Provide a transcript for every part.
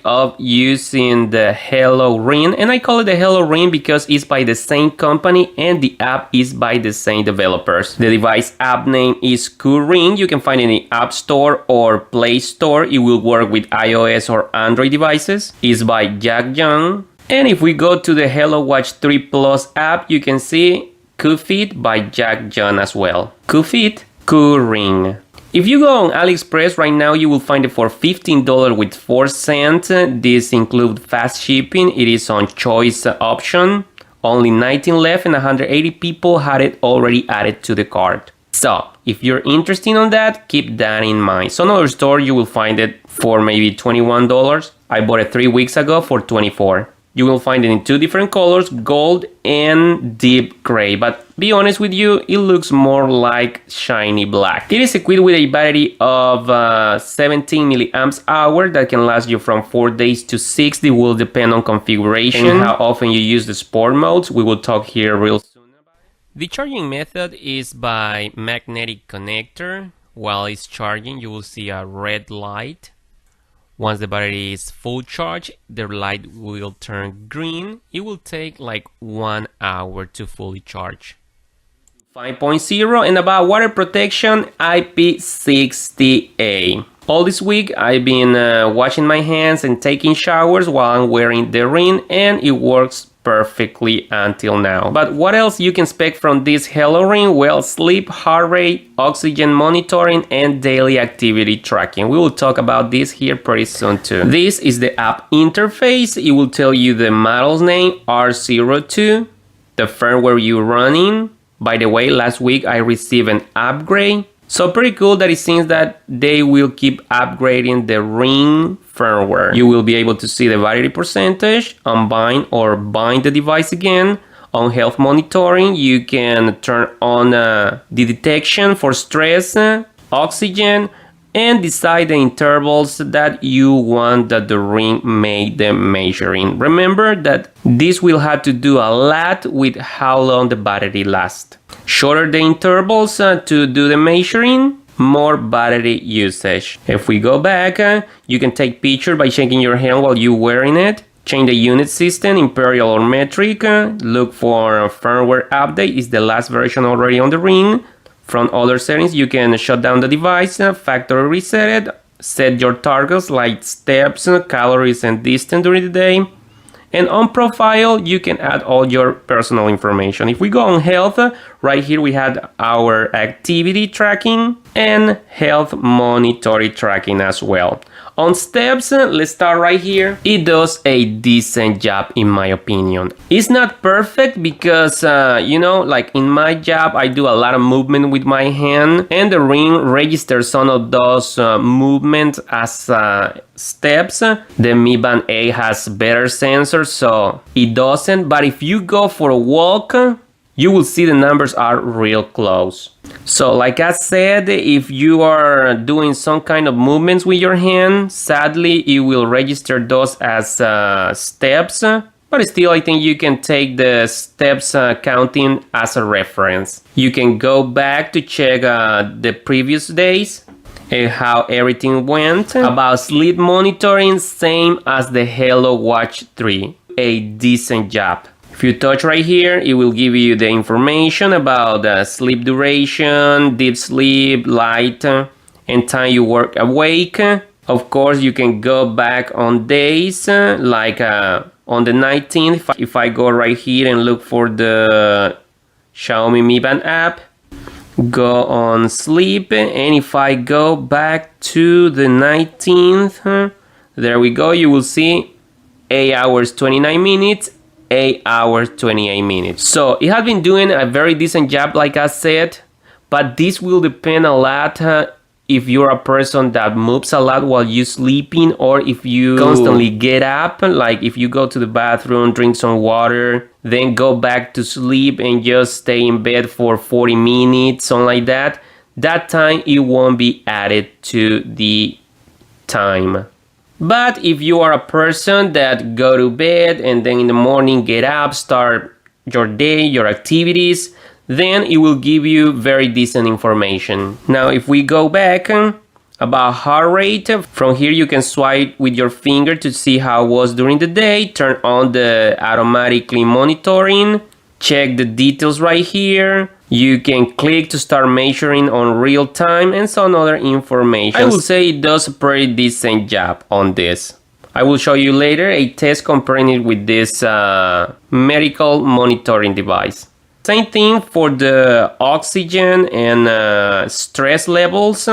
of using the Hello Ring, and I call it the Hello Ring because it's by the same company and the app is by the same developers. The device app name is Cool Ring. You can find it in the App Store or Play Store. It will work with iOS or Android devices. It's by Jack Young. And if we go to the Hello Watch 3 Plus app, you can see Cool Fit by Jack Young as well. Cool Fit, Cool Ring. If you go on AliExpress right now, you will find it for $15 with 4 cents. This includes fast shipping. It is on choice option. Only 19 left and 180 people had it already added to the cart. So if you're interested in that, keep that in mind. Some other store you will find it for maybe $21. I bought it 3 weeks ago for $24. You will find it in 2 different colors, gold and deep gray. But be honest with you, it looks more like shiny black. It is equipped with a battery of 17 milliamps hour that can last you from 4 days to 6. It will depend on configuration and how often you use the sport modes. We will talk here real soon about it. The charging method is by magnetic connector. While it's charging, you will see a red light. Once the battery is full charge, the light will turn green. It will take like 1 hour to fully charge. 5.0 and about water protection, IP60A. All this week I've been washing my hands and taking showers while I'm wearing the ring, and it works perfectly until now. But what else you can expect from this Hello Ring? Well, sleep, heart rate, oxygen monitoring, and daily activity tracking. We will talk about this here pretty soon too. This is the app interface. It will tell you the model's name, R-02, the firmware you're running. By the way, last week I received an upgrade. So pretty cool that it seems that they will keep upgrading the ring firmware. You will be able to see the battery percentage, unbind or bind the device again. On health monitoring, you can turn on the detection for stress, oxygen, and decide the intervals that you want that the ring make them measuring. Remember that this will have to do a lot with how long the battery lasts. Shorter the intervals to do the measuring, more battery usage. If we go back, you can take picture by shaking your hand while you're wearing it. Change the unit system, imperial or metric. Look for a firmware update. It's the last version already on the ring. From other settings, you can shut down the device, factory reset it, set your targets like steps, calories, and distance during the day. And on profile, you can add all your personal information. If we go on health, right here we had our activity tracking and health monitoring tracking as well. On steps, let's start right here. It does a decent job in my opinion. It's not perfect because, you know, like in my job, I do a lot of movement with my hand and the ring registers some of those movements as steps. The Mi Band 8 has better sensors, so it doesn't. But if you go for a walk, you will see the numbers are real close. So like I said, if you are doing some kind of movements with your hand, sadly it will register those as steps, but still I think you can take the steps counting as a reference. You can go back to check the previous days and how everything went. About sleep monitoring, same as the Hello Watch 3, a decent job. If you touch right here, it will give you the information about sleep duration, deep sleep, light, and time you work awake. Of course, you can go back on days, like on the 19th. If I go right here and look for the Xiaomi Mi Band app, go on sleep, and if I go back to the 19th, there we go, you will see 8 hours 29 minutes, 8 hours 28 minutes. So it has been doing a very decent job, like I said, but this will depend a lot if you're a person that moves a lot while you're sleeping, or if you constantly get up, like if you go to the bathroom, drink some water, then go back to sleep and just stay in bed for 40 minutes, something like that. That time it won't be added to the time. But if you are a person that go to bed and then in the morning get up, start your day, your activities, then it will give you very decent information. Now if we go back, About heart rate, from here you can swipe with your finger to see how it was during the day. Turn on the automatically monitoring. Check the details right here. You can click to start measuring on real time and some other information. I will say it does a pretty decent job on this. I will show you later a test comparing it with this medical monitoring device. Same thing for the oxygen and stress levels.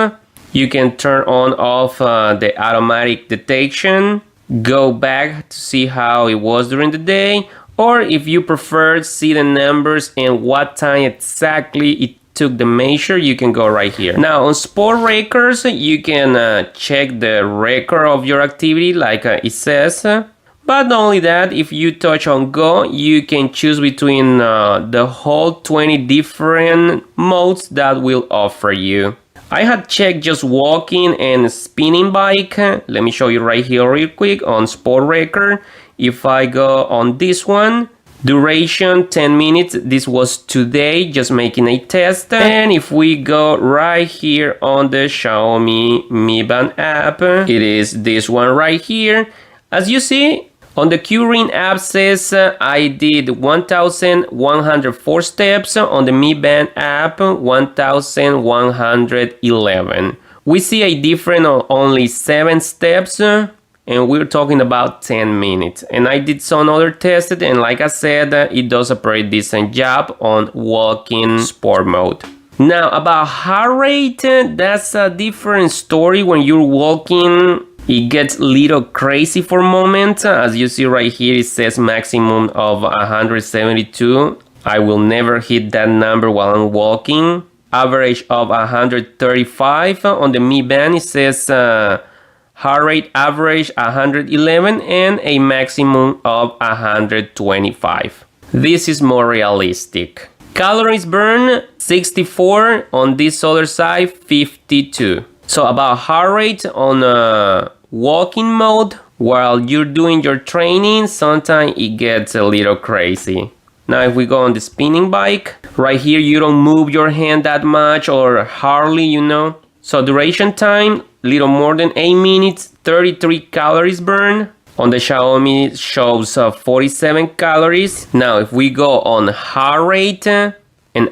You can turn on off the automatic detection, go back to see how it was during the day, or if you prefer, see the numbers and what time exactly it took the measure, you can go right here. Now on sport records, you can check the record of your activity like it says. But not only that, if you touch on go, you can choose between the whole 20 different modes that will offer you. I had checked just walking and spinning bike. Let me show you right here real quick on sport record. If I go on this one, duration 10 minutes. This was today, just making a test. And if we go right here on the Xiaomi Mi Band app, it is this one right here. As you see, on the Q-Ring app says I did 1,104 steps. On the Mi Band app, 1,111. We see a difference of only 7 steps. And we're talking about 10 minutes. And I did some other tests, and like I said, it does a pretty decent job on walking sport mode. Now about heart rate, that's a different story. When you're walking, it gets a little crazy for a moment. As you see right here, it says maximum of 172. I will never hit that number while I'm walking. Average of 135. On the Mi Band, it says heart rate average 111 and a maximum of 125. This is more realistic. Calories burned 64, on this other side 52. So about heart rate on walking mode, while you're doing your training, sometimes it gets a little crazy. Now if we go on the spinning bike, right here you don't move your hand that much or hardly, you know. So duration time, little more than 8 minutes, 33 calories burned. On the Xiaomi shows 47 calories. Now if we go on heart rate, an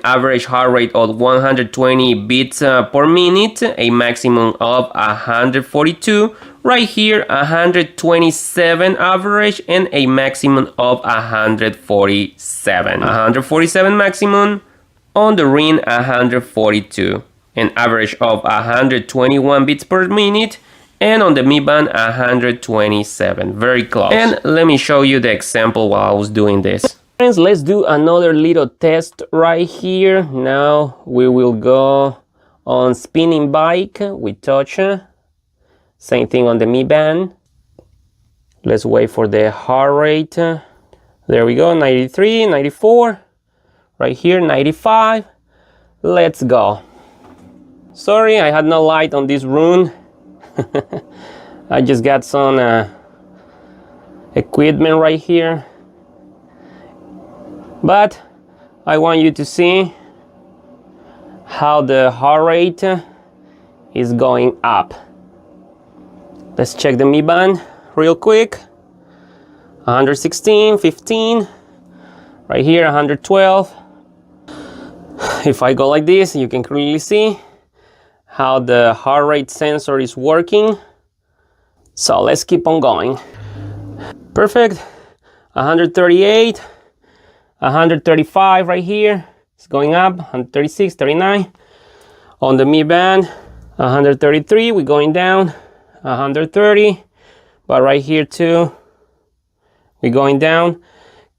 average heart rate of 120 beats per minute, a maximum of 142. Right here 127 average and a maximum of 147. 147 maximum, on the ring 142. An average of 121 beats per minute, and on the Mi Band 127. Very close. And let me show you the example while I was doing this. Friends, let's do another little test right here. Now we will go on spinning bike with touch. Same thing on the Mi Band. Let's wait for the heart rate. There we go, 93, 94. Right here, 95. Let's go. Sorry, I had no light on this room. I just got some equipment right here. But I want you to see how the heart rate is going up. Let's check the Mi Band real quick. 116, 15. Right here, 112. If I go like this, you can clearly see how the heart rate sensor is working. So let's keep on going. Perfect. 138, 135 right here. It's going up. 136, 39. On the Mi Band, 133, we're going down. 130, but right here too, we're going down.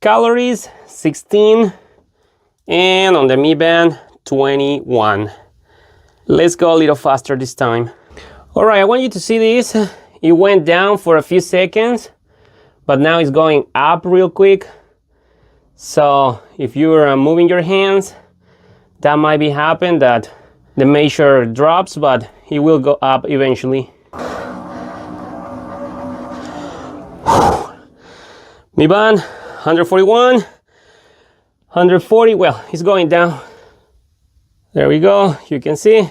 Calories 16, and on the Mi Band 21. Let's go a little faster this time. All right, I want you to see this. It went down for a few seconds, but now it's going up real quick. So if you're moving your hands, that might be happen that the measure drops, but it will go up eventually. Mi Band 141, 140. Well, it's going down. There we go. You can see.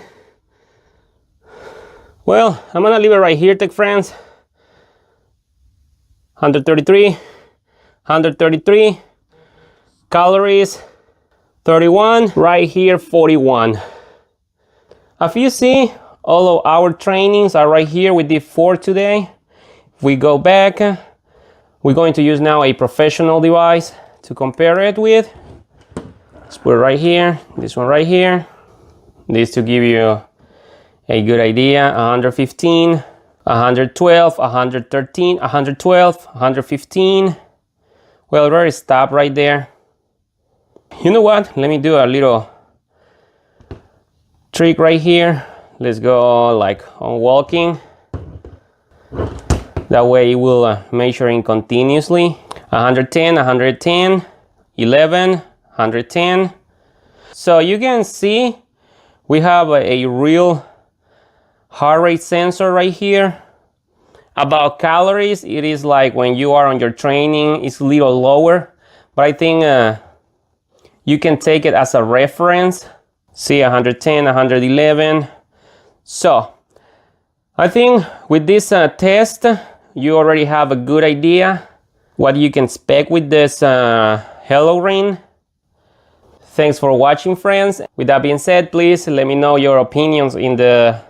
Well, I'm gonna leave it right here, tech friends. 133 calories, 31, right here 41. As you see, all of our trainings are right here. We did 4 today. If we go back, we're going to use now a professional device to compare it with. Let's put it right here, this one right here. This to give you a good idea. 115, 112, 113, 112, 115. Well, already stop right there. You know what? Let me do a little trick right here. Let's go like on walking. That way it will measuring continuously. 110, 110, 11, 110. So you can see we have a real heart rate sensor right here. About calories, it is like when you are on your training, it's a little lower, but I think you can take it as a reference. See, 110, 111. So I think with this test, you already have a good idea what you can expect with this Hello Ring. Thanks for watching, friends. With that being said, please let me know your opinions in the